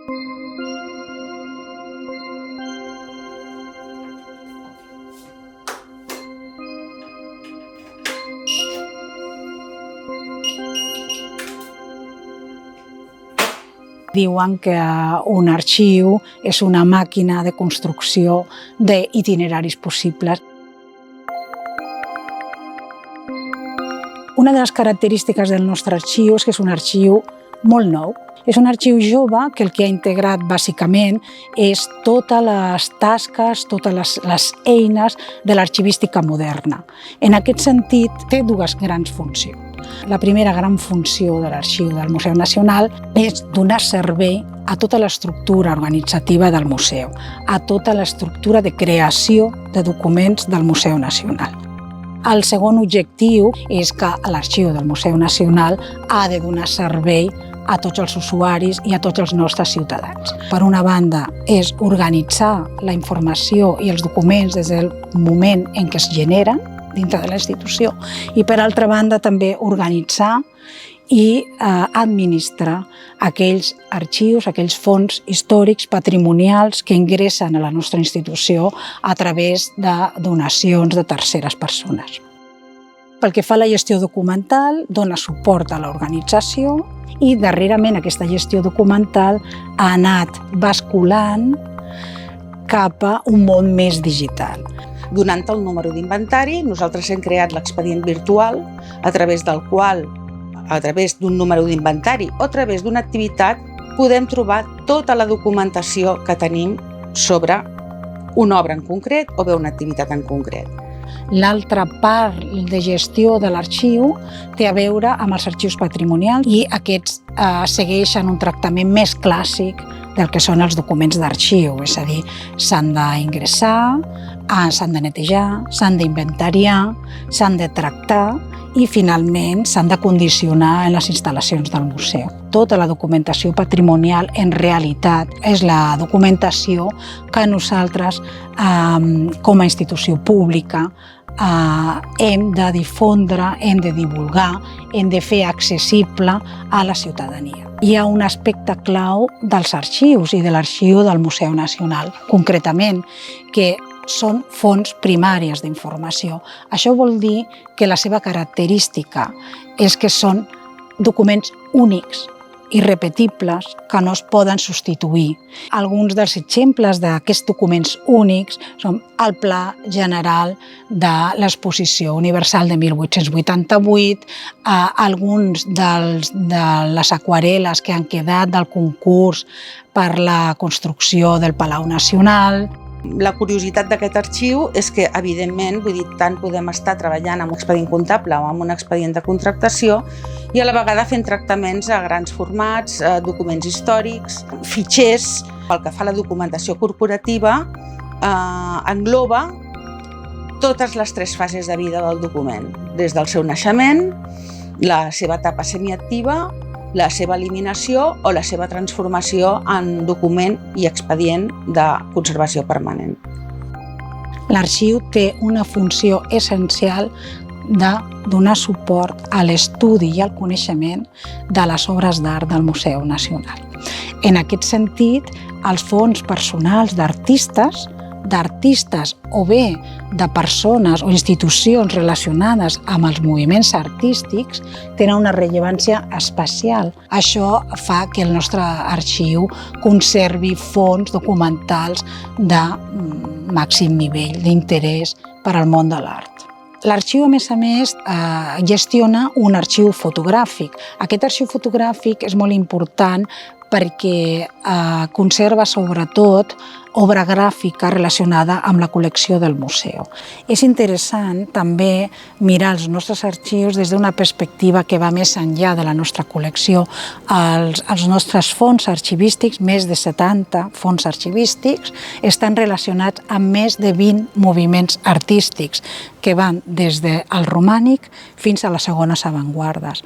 Diuen que un arxiu és una màquina de construcció d'itineraris possibles. Una de les característiques del nostre arxiu és que és un arxiu molt nou. És un arxiu jove que el que ha integrat bàsicament és totes les tasques, totes les eines de l'arxivística moderna. En aquest sentit, té dues grans funcions. La primera gran funció de l'Arxiu del Museu Nacional és donar servei a tota l'estructura organitzativa del museu, a tota l'estructura de creació de documents del Museu Nacional. El segon objectiu és que l'Arxiu del Museu Nacional ha de donar servei a tots els usuaris i a tots els nostres ciutadans. Per una banda, és organitzar la informació i els documents des del moment en què es generen dintre de la institució i, per altra banda, també organitzar i administrar aquells arxius, aquells fons històrics, patrimonials que ingressen a la nostra institució a través de donacions de terceres persones. Pel que fa a la gestió documental, dona suport a l'organització i darrerament aquesta gestió documental ha anat basculant cap a un món més digital. Donant el número d'inventari, nosaltres hem creat l'expedient virtual a través del qual, a través d'un número d'inventari o a través d'una activitat, podem trobar tota la documentació que tenim sobre una obra en concret o bé una activitat en concret. L'altra part de gestió de l'arxiu té a veure amb els arxius patrimonials i aquests segueixen un tractament més clàssic del que són els documents d'arxiu, és a dir, s'han d'ingressar, s'han de netejar, s'han d'inventariar, s'han de tractar i finalment s'han de condicionar en les instal·lacions del museu. Tota la documentació patrimonial en realitat és la documentació que nosaltres com a institució pública hem de difondre, hem de divulgar, hem de fer accessible a la ciutadania. Hi ha un aspecte clau dels arxius i de l'Arxiu del Museu Nacional, concretament, que són fonts primàries d'informació. Això vol dir que la seva característica és que són documents únics, irrepetibles, que no es poden substituir. Alguns dels exemples d'aquests documents únics són el Pla General de l'Exposició Universal de 1888, alguns de les aquarel·les que han quedat del concurs per la construcció del Palau Nacional. La curiositat d'aquest arxiu és que, evidentment, tant podem estar treballant amb un expedient comptable o amb un expedient de contractació i a la vegada fent tractaments a grans formats, documents històrics, fitxers. Pel que fa a la documentació corporativa, engloba totes les 3 fases de vida del document, des del seu naixement, la seva etapa semiactiva, la seva eliminació o la seva transformació en document i expedient de conservació permanent. L'arxiu té una funció essencial de donar suport a l'estudi i al coneixement de les obres d'art del Museu Nacional. En aquest sentit, els fons personals d'artistes o bé de persones o institucions relacionades amb els moviments artístics tenen una rellevància especial. Això fa que el nostre arxiu conservi fons documentals de màxim nivell d'interès per al món de l'art. L'arxiu, a més, gestiona un arxiu fotogràfic. Aquest arxiu fotogràfic és molt important perquè conserva sobretot obra gràfica relacionada amb la col·lecció del museu. És interessant també mirar els nostres arxius des d'una perspectiva que va més enllà de la nostra col·lecció. Els nostres fons arxivístics, més de 70 fons arxivístics, estan relacionats amb més de 20 moviments artístics que van des del romànic fins a les segones avantguardes.